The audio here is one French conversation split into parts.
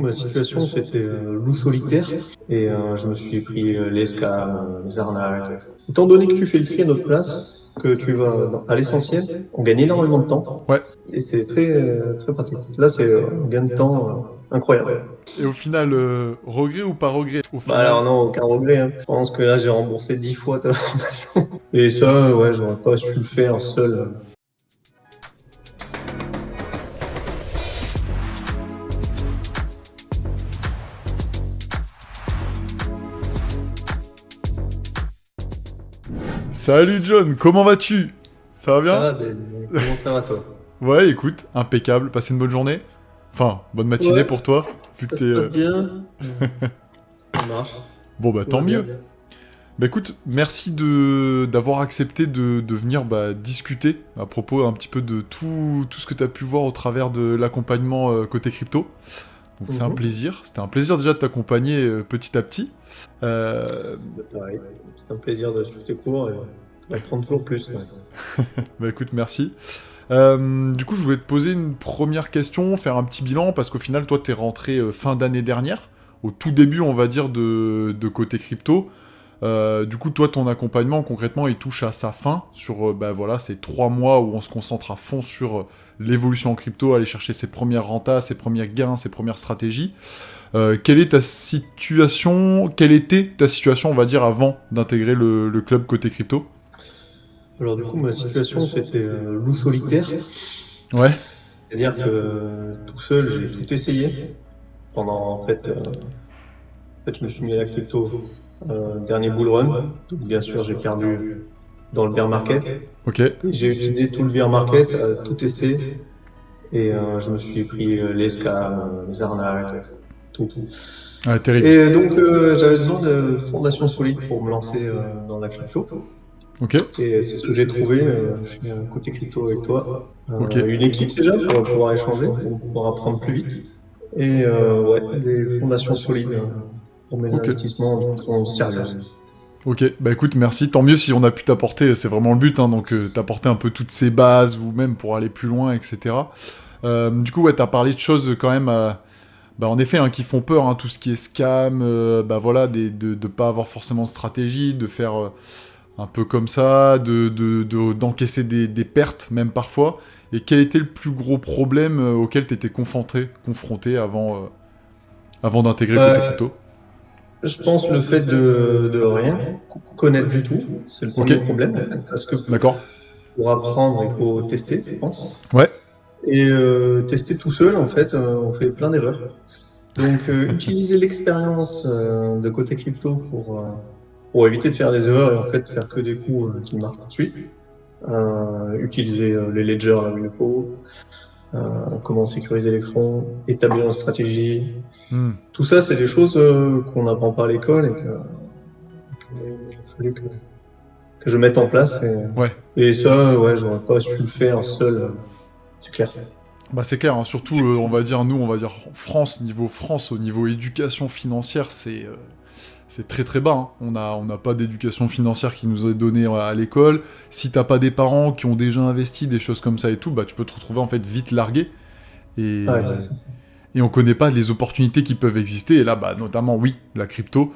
Ma situation, c'était loup solitaire et je me suis pris les scams, les arnaques. Étant donné que tu fais le tri à notre place, que tu vas à l'essentiel, on gagne énormément de temps Ouais. et c'est très pratique. Là, c'est un gain de temps incroyable. Et au final, regret ou pas regret? Au Bah alors final, non, aucun regret, hein. Je pense que là, j'ai remboursé 10 fois ta formation. Et ça, ouais, j'aurais pas su le faire seul. salut John, comment vas-tu? Ça va Ça bien? va, Ben? Comment ça va, toi? Ouais, écoute, impeccable. Passez une bonne journée. Enfin, bonne matinée Ouais, pour toi, vu que ça se passe bien. Ça marche. Bon bah Tout tant va bien. mieux. Bah écoute, merci d'avoir accepté de venir discuter à propos un petit peu de tout ce que tu as pu voir au travers de l'accompagnement côté crypto. Donc c'est un Mhm. plaisir. C'était un plaisir déjà de t'accompagner petit à petit. Euh, Bah, pareil, c'est un plaisir de suivre tes cours et d'apprendre toujours plus. Ouais. Bah écoute, merci. Du coup, je voulais te poser une première question, faire un petit bilan, parce qu'au final, toi, t'es rentré fin d'année dernière, au tout début, on va dire, de côté crypto. Du coup, toi, ton accompagnement, concrètement, il touche à sa fin sur bah, voilà, ces 3 mois où on se concentre à fond sur l'évolution en crypto, aller chercher ses premières rentas, ses premiers gains, ses premières stratégies. Quelle était ta situation, on va dire, avant d'intégrer le club côté crypto? Alors du coup, ma situation, c'était loup solitaire. Ouais, C'est-à-dire que tout seul, j'ai tout essayé. Pendant, je me suis mis à la crypto dernier bull run. Donc bien sûr, j'ai perdu dans le bear market. ok. Et j'ai utilisé tout le bear market à tout tester. Et je me suis pris les scams, les arnaques, tout. Ouais, terrible. Et donc, j'avais besoin de fondations solides pour me lancer dans la crypto. Ok, Et c'est ce que j'ai trouvé chez Côté Crypto avec toi. ok. Une équipe déjà pour pouvoir échanger, pour pouvoir apprendre plus vite. Et ouais, des fondations solides pour mes Ok. investissements de façon sérieuse. Ok, bah écoute, merci. Tant mieux si on a pu t'apporter, c'est vraiment le but, hein, donc t'apporter un peu toutes ces bases, ou même pour aller plus loin, etc. Du coup, ouais, t'as parlé de choses quand même, bah en effet, hein, qui font peur, hein, tout ce qui est scam, bah voilà, de pas avoir forcément de stratégie, de faire un peu comme ça, d'encaisser des pertes, même parfois. Et quel était le plus gros problème auquel t'étais confronté avant d'intégrer le côté Bah, crypto? je pense le fait de rien connaître du tout, c'est le Ok, premier problème en fait, parce que d'accord. pour apprendre, il faut tester, je pense. Ouais, Et tester tout seul, en fait, on fait plein d'erreurs. Donc, utiliser l'expérience de côté crypto pour éviter de faire des erreurs et en fait faire que des coups qui marchent tout de suite. Utiliser les ledgers là où il le faut, comment sécuriser les fonds, établir une stratégie. hmm, Tout ça, c'est des choses qu'on n'apprend pas à l'école et qu'il a fallu que je mette en place. ouais. Et ça, ouais, j'aurais pas su le faire seul, c'est clair. Bah c'est clair, hein, surtout on va dire nous, on va dire France, au niveau éducation financière, c'est très très bas, hein. On n'a pas d'éducation financière qui nous est donnée à l'école. Si t'as pas des parents qui ont déjà investi des choses comme ça et tout, bah tu peux te retrouver en fait vite largué. Ouais, Et, c'est ça. et on connaît pas les opportunités qui peuvent exister. Et là, bah notamment oui, la crypto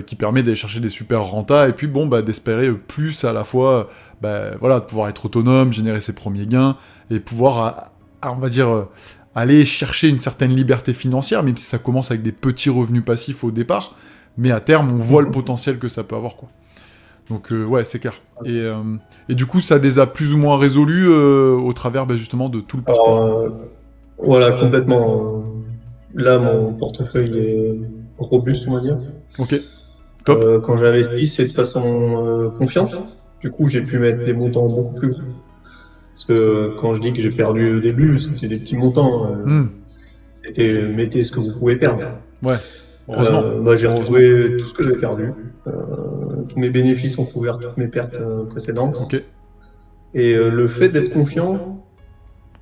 qui permet d'aller chercher des super rentas et puis bon bah d'espérer plus à la fois, bah voilà, de pouvoir être autonome, générer ses premiers gains et pouvoir on va dire aller chercher une certaine liberté financière, même si ça commence avec des petits revenus passifs au départ, mais à terme on voit le Mhm. potentiel que ça peut avoir quoi. Donc ouais, c'est clair. Et du coup, ça les a plus ou moins résolus au travers bah, justement de tout le Alors, parcours. voilà, complètement. Là, mon portefeuille est robuste, on va dire. Ok, top. Quand j'investis, c'est de façon confiante. Du coup, j'ai pu mettre des montants beaucoup plus gros. Parce que quand je dis que j'ai perdu au début, c'était des petits montants. Hmm, C'était mettez ce que vous pouvez perdre. ouais, heureusement, Bah, j'ai heureusement. retrouvé tout ce que j'avais perdu. Tous mes bénéfices ont couvert toutes mes pertes Ok, précédentes. Et le fait d'être confiant,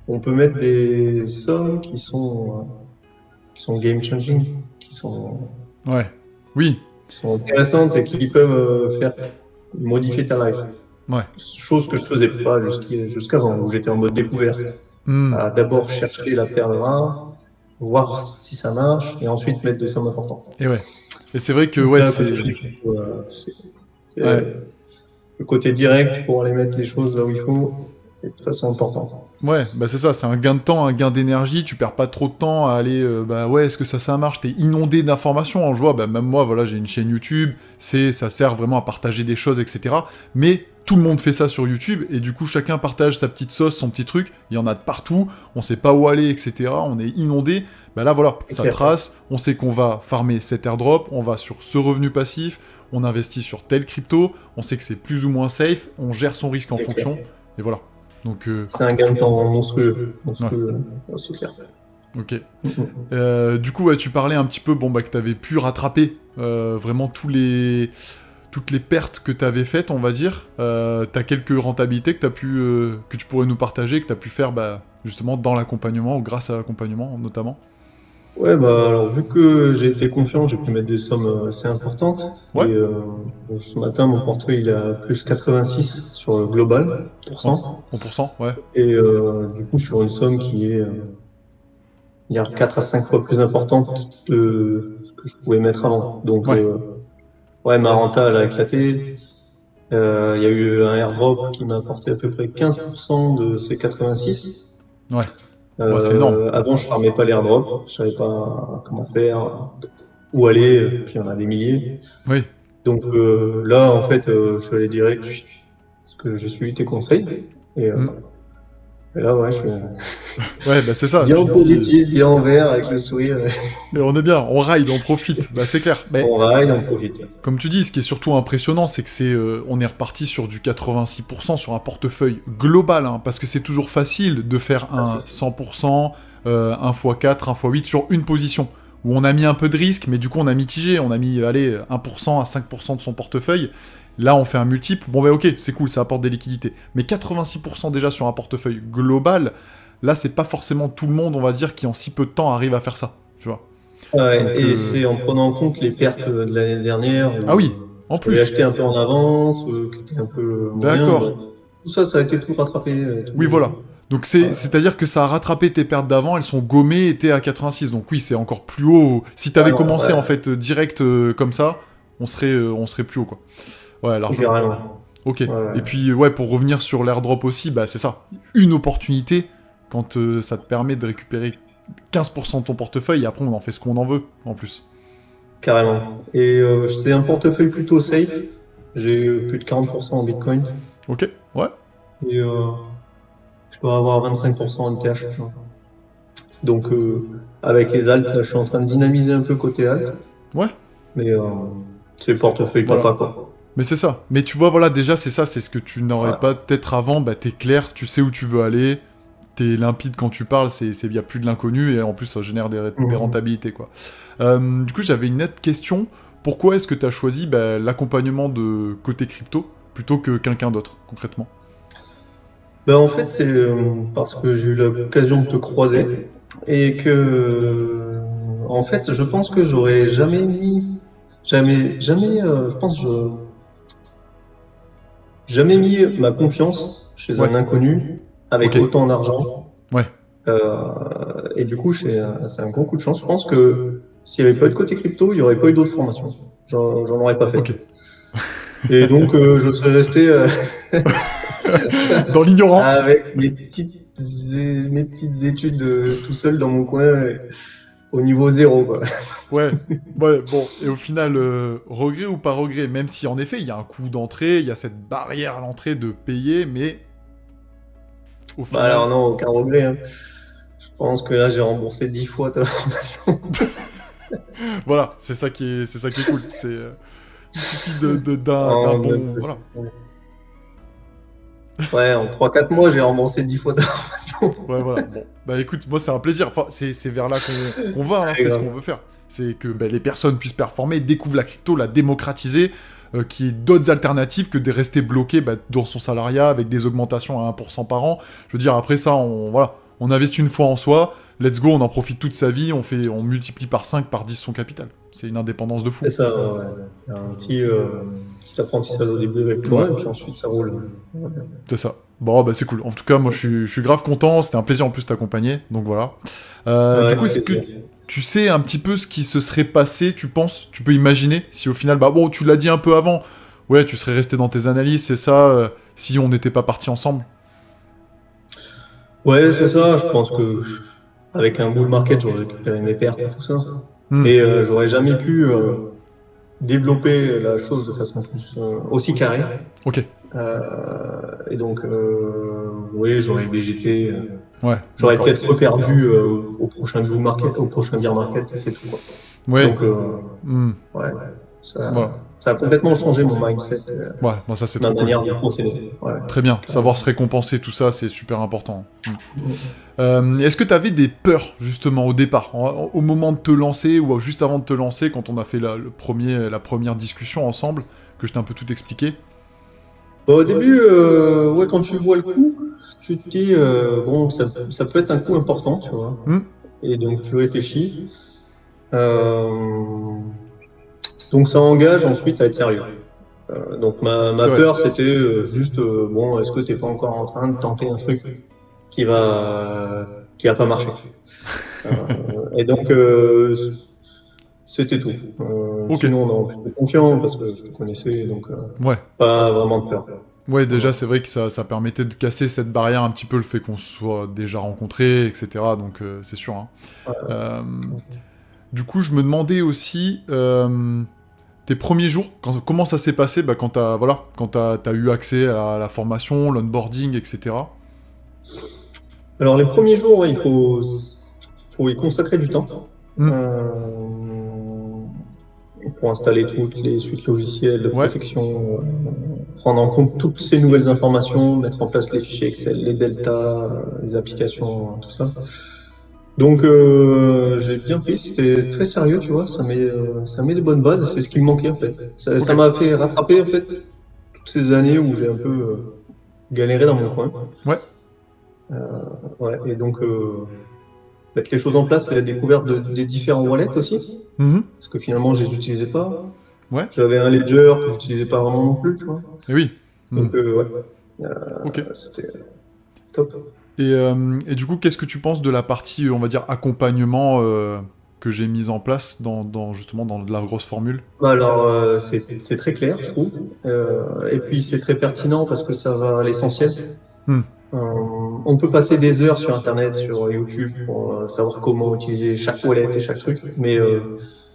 on peut mettre des sommes qui sont game changing, ouais, oui, qui sont intéressantes et qui peuvent faire modifier ta life. ouais. Chose que je faisais pas jusqu'avant, où j'étais en mode découverte. Hmm, À d'abord chercher la perle rare, voir si ça marche, et ensuite mettre des sommes importantes. Et ouais. Et c'est vrai que, Donc ouais, là, c'est... c'est Ouais. le côté direct pour aller mettre les choses là où il faut, et de façon importante. Ouais, bah c'est ça, c'est un gain de temps, un gain d'énergie, tu perds pas trop de temps à aller, bah ouais, est-ce que ça marche? T'es inondé d'informations, hein, je vois, bah même moi, voilà, j'ai une chaîne YouTube, ça sert vraiment à partager des choses, etc. Mais tout le monde fait ça sur YouTube, et du coup, chacun partage sa petite sauce, son petit truc, il y en a de partout, on sait pas où aller, etc. On est inondé, bah là, voilà, C'est ça clair. trace, on sait qu'on va farmer cet airdrop, on va sur ce revenu passif, on investit sur tel crypto, on sait que c'est plus ou moins safe, on gère son risque en C'est clair. fonction, et voilà. Donc, C'est un gain de temps monstrueux. ouais. C'est clair. Ok. Mhm. Du coup, ouais, tu parlais un petit peu, bon, bah, que t'avais pu rattraper vraiment toutes les pertes que t'avais faites, on va dire. T'as quelques rentabilités que tu pourrais nous partager, que t'as pu faire, bah, justement, dans l'accompagnement, ou grâce à l'accompagnement, notamment. Ouais, bah alors vu que j'ai été confiant, j'ai pu mettre des sommes assez importantes. Ouais, Ce matin, mon portefeuille il a plus 86 sur le global, en, %. en pourcent, ouais. Et du coup, sur une somme qui est il y a 4 à 5 fois plus importante de ce que je pouvais mettre avant. Donc, Ouais, ouais, ma renta, elle a éclaté. Il y a eu un airdrop qui m'a apporté à peu près 15% de ces 86. ouais. Ouais, c'est énorme. Avant, je farmais pas l'airdrop, je savais pas comment faire, où aller, puis il y en a des milliers. Oui, Donc là, en fait, je suis allé direct parce que j'ai suivi tes conseils. Et, mm. et là, ouais, je suis Ouais, bah c'est ça, bien tu en te dis... positif, bien en vert, avec le sourire. Et on est bien, on ride, on profite, bah c'est clair. Mais On ride, on profite. comme tu dis, ce qui est surtout impressionnant, c'est que on est reparti sur du 86% sur un portefeuille global, hein, parce que c'est toujours facile de faire un 100%, 1 x 4, 1 x 8 sur une position, où on a mis un peu de risque, mais du coup on a mitigé, on a mis, allez, 1% à 5% de son portefeuille. Là, on fait un multiple, bon bah ok, c'est cool, ça apporte des liquidités. Mais 86% déjà sur un portefeuille global, là, c'est pas forcément tout le monde, on va dire, qui en si peu de temps arrive à faire ça, tu vois. Ouais, Donc, et c'est en prenant en compte les pertes de l'année dernière ah où oui, en j'avais plus, acheté un peu en avance, qui était un peu moyen. Bah, d'accord. tout ça, ça a été tout rattrapé. Oui, voilà. Donc Ouais, c'est-à-dire que ça a rattrapé tes pertes d'avant, elles sont gommées et t'es à 86. Donc oui, c'est encore plus haut. Si t'avais carrément, commencé ouais, en fait direct comme ça, on serait plus haut quoi. Ouais, largement. carrément. Ok. Ouais, ouais. Et puis ouais, pour revenir sur l'airdrop aussi, bah c'est ça. Une opportunité quand ça te permet de récupérer 15% de ton portefeuille et après on en fait ce qu'on en veut en plus. Carrément. Et c'est un portefeuille plutôt safe. J'ai plus de 40% en Bitcoin. Ok. Ouais. Et je dois avoir 25% en ETH. Donc, avec les alts, là, je suis en train de dynamiser un peu côté alt. Ouais. Mais c'est le portefeuille Voilà. papa, quoi. Mais c'est ça. Mais tu vois, voilà, déjà, c'est ça, c'est ce que tu n'aurais Ouais. pas peut-être avant. Bah, t'es clair, tu sais où tu veux aller, t'es limpide quand tu parles, y a plus de l'inconnu, et en plus, ça génère des Mhm. rentabilités, quoi. Du coup, j'avais une autre question. Pourquoi est-ce que tu as choisi bah, l'accompagnement de côté crypto plutôt que quelqu'un d'autre, concrètement? Ben, en fait, c'est parce que j'ai eu l'occasion de te croiser et que, en fait, je pense que j'aurais jamais mis, je pense, jamais mis ma confiance chez Ouais, un inconnu avec ok. autant d'argent. Ouais, Et du coup, c'est un gros coup de chance. Je pense que s'il n'y avait pas eu de côté crypto, il n'y aurait pas eu d'autres formations. J'en aurais pas fait. ok. Et donc, je serais resté Dans l'ignorance. avec mes petites études tout seul dans mon coin au niveau zéro, quoi. Ouais, ouais, bon, et au final, regret ou pas regret, même si en effet, il y a un coût d'entrée, il y a cette barrière à l'entrée de payer, mais au Bah alors final, non, aucun regret, hein. Je pense que là, j'ai remboursé 10 fois ta formation. voilà, c'est ça qui est cool. Il suffit d'un En, bon, voilà. ouais, en 3 4 mois, j'ai remboursé 10 fois ta formation. Ouais, voilà. Bon, bah écoute, moi c'est un plaisir. Enfin, c'est vers là qu'on va, hein, Très c'est ce grave. qu'on veut faire. C'est que bah, les personnes puissent performer, découvrent la crypto, la démocratiser, qu'il y ait d'autres alternatives que de rester bloqué bah, dans son salariat avec des augmentations à 1% par an. Je veux dire, après ça, voilà, on investit une fois en soi, let's go, on en profite toute sa vie, on multiplie par 5, par 10 son capital. C'est une indépendance de fou. C'est ça, ouais. Il y a un petit apprentissage au début avec Ouais, toi, et puis ensuite, ça roule. Ouais. c'est ça. Bon, bah c'est cool. En tout cas, moi, je suis grave content. C'était un plaisir en plus de t'accompagner. Donc voilà. Du Ouais, coup, est-ce que plaisir. tu sais un petit peu ce qui se serait passé, tu penses? Tu peux imaginer si au final, bah bon, tu l'as dit un peu avant. Ouais, tu serais resté dans tes analyses, c'est ça, si on n'était pas partis ensemble. Ouais, c'est ça. Je pense que avec un bull market, j'aurais récupéré mes pertes et tout ça. Hmm. Mais j'aurais jamais pu développer la chose de façon plus aussi carrée. Ok. Et donc, oui, j'aurais végété. Ouais, J'aurais d'accord. peut-être reperdu au prochain bull market, au prochain bear market, et c'est tout, quoi. Ouais. Donc, Hmm. ouais, Voilà. ça a complètement changé mon mindset, Ouais, bon, ça c'est ma trop cool. manière de procéder. Ouais, Très bien. carrément. Savoir se récompenser, tout ça, c'est super important. Hmm. Est-ce que tu avais des peurs, justement, au départ, au moment de te lancer, ou juste avant de te lancer, quand on a fait la première discussion ensemble, que je t'ai un peu tout expliqué? Bon, au début, ouais, quand tu vois le coup, tu te dis, bon, ça peut être un coup important, tu vois. Hmm. Et donc, tu réfléchis. Euh, donc, ça engage ensuite à être sérieux. Donc, ma C'est vrai. peur, c'était juste, bon, est-ce que t'es pas encore en train de tenter un truc qui va pas marcher? Et donc, c'était tout. Ok. Sinon, non, plutôt confiant parce que je te connaissais, donc Ouais. pas vraiment de peur. Ouais, déjà, Voilà. c'est vrai que ça permettait de casser cette barrière un petit peu, le fait qu'on se soit déjà rencontrés, etc. Donc, c'est sûr, hein. Euh, du coup, je me demandais aussi, tes premiers jours, comment ça s'est passé bah, quand t'as eu accès à la formation, l'onboarding, etc. Alors, les premiers jours, ouais, faut y consacrer du temps Hmm. pour installer toutes les suites logicielles de Ouais, protection, prendre en compte toutes ces nouvelles informations, mettre en place les fichiers Excel, les deltas, les applications, tout ça. Donc, j'ai bien pris, c'était très sérieux, tu vois, ça met les bonnes bases et c'est ce qui me manquait en fait. ok. Ça m'a fait rattraper en fait toutes ces années où j'ai un peu galéré dans mon coin. Ouais. Ouais, et donc, mettre les choses en place, c'est la découverte des différents wallets aussi, Mhm. parce que finalement, je les utilisais pas. Ouais. J'avais un ledger que j'utilisais pas vraiment non plus, tu vois. Et oui. Hmm. Donc, ouais, Ok. c'était top. Et du coup, qu'est-ce que tu penses de la partie, on va dire, accompagnement que j'ai mise en place justement dans de la grosse formule? Bah alors, c'est très clair, je trouve. Et puis, c'est très pertinent parce que ça va à l'essentiel. Hmm. Euh, on peut passer des heures sur Internet, sur YouTube, pour savoir comment utiliser chaque wallet et chaque truc. Mais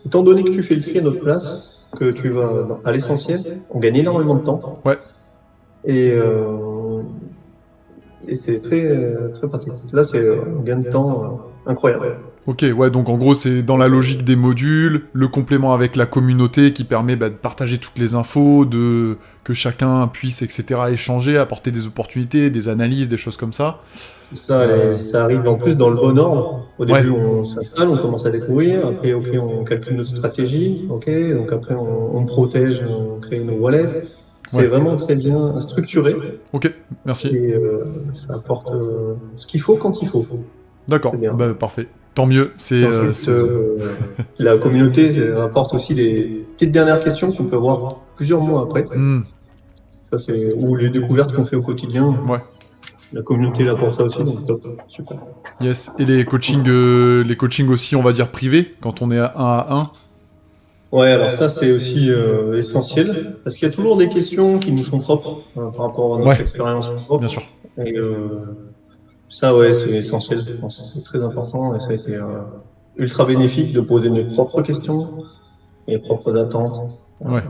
étant donné que tu fais le tri à notre place, que tu vas à l'essentiel, on gagne énormément de temps. Ouais. Et, euh, et c'est très pratique. Là, c'est un gain de temps incroyable. Ok, ouais, donc en gros, c'est dans la logique des modules, le complément avec la communauté qui permet bah, de partager toutes les infos, que chacun puisse, etc., échanger, apporter des opportunités, des analyses, des choses comme ça. C'est ça, Euh, et ça arrive en plus dans le bon ordre. Au Ouais, début, on s'installe, on commence à découvrir. Après, OK, on calcule notre stratégie. OK, donc après, on protège, on crée nos wallets. C'est ouais. vraiment très bien structuré Ok, merci. et ça apporte ce qu'il faut quand il faut. C'est D'accord, bien. bah parfait. Tant mieux, Et ensuite, la communauté apporte aussi des petites dernières questions qu'on peut voir plusieurs mois après. Hmm, Ça, c'est ou les découvertes qu'on fait au quotidien. ouais, La communauté est là pour ça aussi, donc top, super. yes. Et les coachings aussi, on va dire privés, quand on est à 1 à 1. Ouais, alors ça c'est aussi essentiel parce qu'il y a toujours des questions qui nous sont propres par rapport à notre Ouais, expérience bien sûr. propre. Et ça, ouais, c'est essentiel. Je pense que c'est très important et ça a été ultra bénéfique de poser mes propres questions, mes propres attentes. Ouais.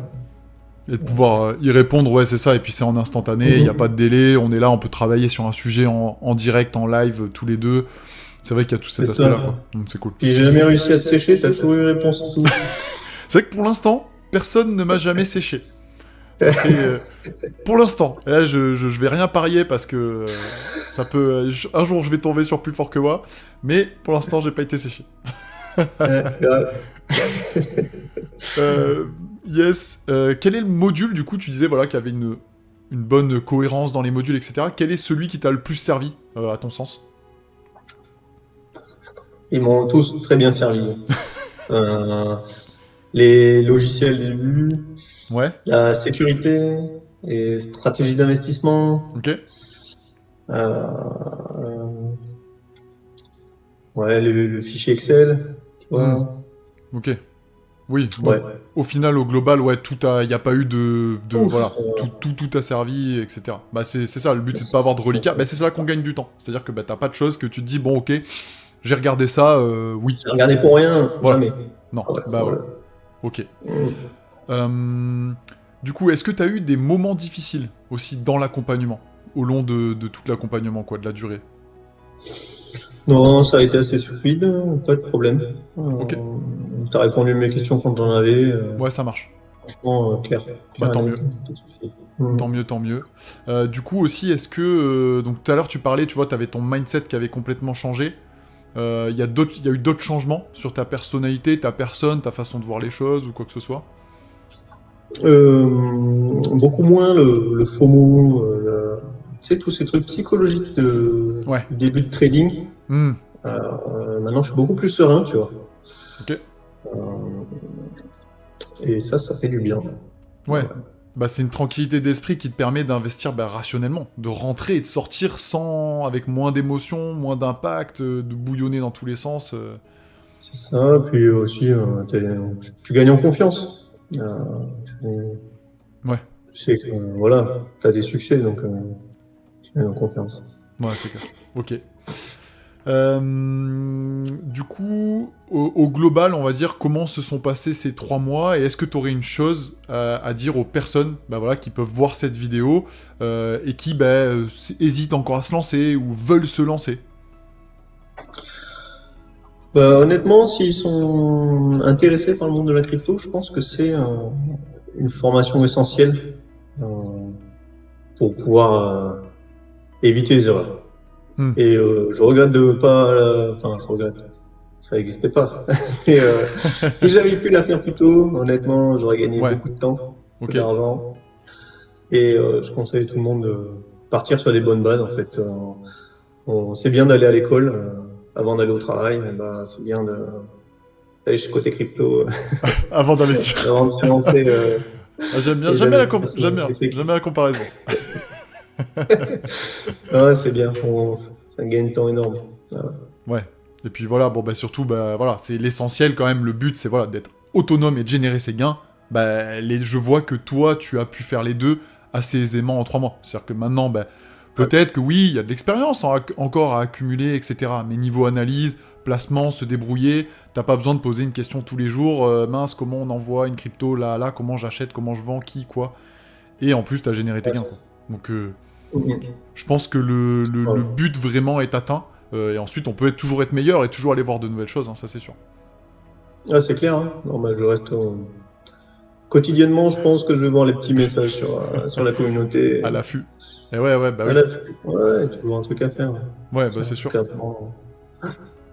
Et de pouvoir y répondre, ouais, c'est ça. Et puis c'est en instantané, il n'y a pas de Mhm. délai. On est là, on peut travailler sur un sujet en direct, en live, tous les deux. C'est vrai qu'il y a tout C'est cet aspect-là, quoi. ça. Donc c'est cool. Puis j'ai jamais réussi à te sécher, t'as toujours eu réponse et tout. C'est vrai que pour l'instant, personne ne m'a jamais séché. Ça fait. Pour l'instant. Et là, je vais rien parier parce que ça peut. Un jour, je vais tomber sur plus fort que moi. Mais pour l'instant, j'ai pas été séché. Ouais. Euh, yes. Quel est le module, du coup, tu disais voilà, qu'il y avait une bonne cohérence dans les modules, etc. Quel est celui qui t'a le plus servi, à ton sens? Ils m'ont tous très bien servi. Euh, les logiciels du début, Ouais. la sécurité et stratégie d'investissement, Ok. Euh, ouais, le fichier Excel, tu Hmm, vois. ok. Oui, donc Ouais. au final, au global, ouais, il n'y a pas eu Ouf, voilà, tout a servi, etc. Bah c'est ça, le but c'est de pas avoir de reliquats. Bah c'est ça qu'on gagne du temps. C'est-à-dire que bah, t'as pas de choses que tu te dis, bon ok, j'ai regardé ça, oui, j'ai regardé pour rien, voilà. jamais. Non, Ouais, bah ouais. voilà, ok. Mm. Euh, du coup, est-ce que t'as eu des moments difficiles aussi dans l'accompagnement, au long de tout l'accompagnement, quoi, de la durée? Non, ça a été assez fluide, pas de problème. Ok, T'as répondu à mes questions quand j'en avais. ouais, ça marche. Franchement, Bah clair et tant net, mieux. pas de souci. Mm. Tant mieux, tant mieux. Du coup aussi, est-ce que... donc tout à l'heure tu parlais, tu vois, t'avais ton mindset qui avait complètement changé. Il y a eu d'autres changements sur ta personnalité, ta personne, ta façon de voir les choses ou quoi que ce soit? Beaucoup moins le FOMO, tu sais, tous ces trucs psychologiques Ouais. du début de trading. Hmm. Maintenant, je suis beaucoup plus serein, tu vois. Ok. Euh, et ça fait du bien. Ouais. Ouais. Bah c'est une tranquillité d'esprit qui te permet d'investir bah, rationnellement, de rentrer et de sortir sans... avec moins d'émotions, moins d'impact, de bouillonner dans tous les sens. C'est ça, puis aussi, tu gagnes en confiance. Tu, Ouais. tu sais que, voilà, tu as des succès, donc tu gagnes en confiance. Ouais, c'est clair. Ok. Du coup, au global, on va dire comment se sont passés ces 3 mois et est-ce que tu aurais une chose à dire aux personnes bah voilà, qui peuvent voir cette vidéo et qui bah, hésitent encore à se lancer ou veulent se lancer? Bah, honnêtement, s'ils sont intéressés par le monde de la crypto, je pense que c'est une formation essentielle euh, pour pouvoir éviter les erreurs. Hmm. Et je regrette de pas, enfin, je regrette, ça n'existait pas. Mais si j'avais pu la faire plus tôt, honnêtement, j'aurais gagné Ouais, beaucoup de temps, beaucoup ok. d'argent. Et je conseille tout le monde de partir sur des bonnes bases. En fait, c'est bien d'aller à l'école avant d'aller au travail. Et bah, c'est bien d'aller chez côté crypto Avant d'investir. avant de se lancer Ah, j'aime bien, et d'investir j'aime c'est bien, fait. j'aime bien la comparaison. Ouais, c'est bien, ça gagne temps énorme. Voilà. Ouais. Et puis voilà, bon bah surtout, bah voilà, c'est l'essentiel quand même, le but c'est voilà, d'être autonome et de générer ses gains. Bah je vois que toi, tu as pu faire les deux assez aisément en 3 mois. C'est-à-dire que maintenant, bah, Ouais. peut-être que oui, il y a de l'expérience encore à accumuler, etc. Mais niveau analyse, placement, se débrouiller, t'as pas besoin de poser une question tous les jours, mince, comment on envoie une crypto là, comment j'achète, comment je vends, qui, quoi. Et en plus, t'as généré tes Ouais, gains, quoi. Donc Mhm. je pense que le Ouais. but vraiment est atteint. Et ensuite, on peut toujours être meilleur et toujours aller voir de nouvelles choses, hein, ça c'est sûr. Ah, c'est clair, hein. Non, bah, je reste quotidiennement, je pense que je vais voir les petits messages sur la communauté. À l'affût. Et ouais, bah À oui. la ouais, toujours un truc à faire. Ouais, bah Toujours c'est un truc sûr. à apprendre.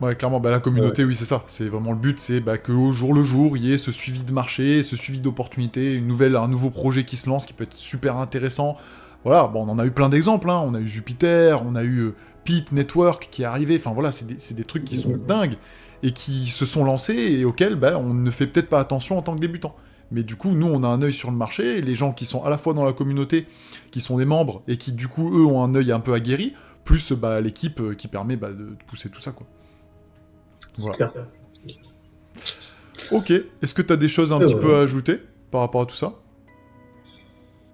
Ouais, clairement, bah la Ouais. communauté, oui, c'est ça. C'est vraiment le but, c'est bah, qu'au jour le jour, il y ait ce suivi de marché, ce suivi d'opportunités, un nouveau projet qui se lance, qui peut être super intéressant. Voilà, bon, on en a eu plein d'exemples, hein. On a eu Jupiter, on a eu Pit Network qui est arrivé. Enfin voilà, c'est des trucs qui sont dingues et qui se sont lancés et auxquels bah, on ne fait peut-être pas attention en tant que débutant. Mais du coup, nous, on a un œil sur le marché, et les gens qui sont à la fois dans la communauté, qui sont des membres, et qui, du coup, eux, ont un œil un peu aguerri, plus bah, l'équipe qui permet bah, de pousser tout ça, quoi. C'est Voilà. clair. Ok, est-ce que tu as des choses un Et petit peu voilà. à ajouter par rapport à tout ça?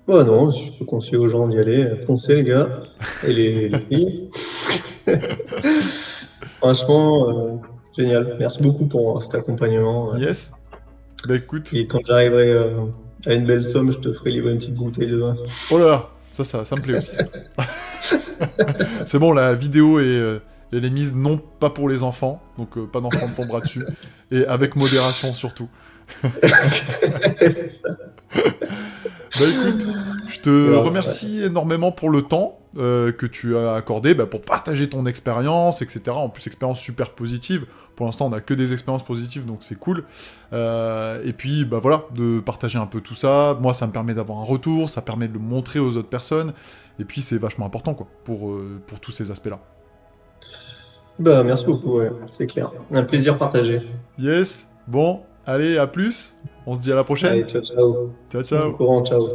Bah non, je peux conseiller aux gens d'y aller. Foncez les gars et les filles. Franchement, génial. Merci beaucoup pour cet accompagnement. Yes. Bah écoute, Et quand j'arriverai à une belle somme, je te ferai livrer une petite bouteille de vin. oh là là, ça me plaît aussi, ça. C'est bon, la vidéo elle est mise non pas pour les enfants, donc pas d'enfants ne tombera dessus, et avec modération surtout. C'est ça. Bah écoute, je te Alors, remercie énormément pour le temps que tu as accordé bah, pour partager ton expérience, etc. En plus, expérience super positive. Pour l'instant, on n'a que des expériences positives, donc c'est cool. Et puis, bah voilà, de partager un peu tout ça. Moi, ça me permet d'avoir un retour, ça permet de le montrer aux autres personnes. Et puis, c'est vachement important, quoi, pour tous ces aspects-là. bah, merci beaucoup, ouais, c'est clair. Un plaisir partagé. Yes, bon, allez, à plus. On se dit à la prochaine. Allez, ciao, ciao. Ciao, Tiens au ciao. courant, ciao.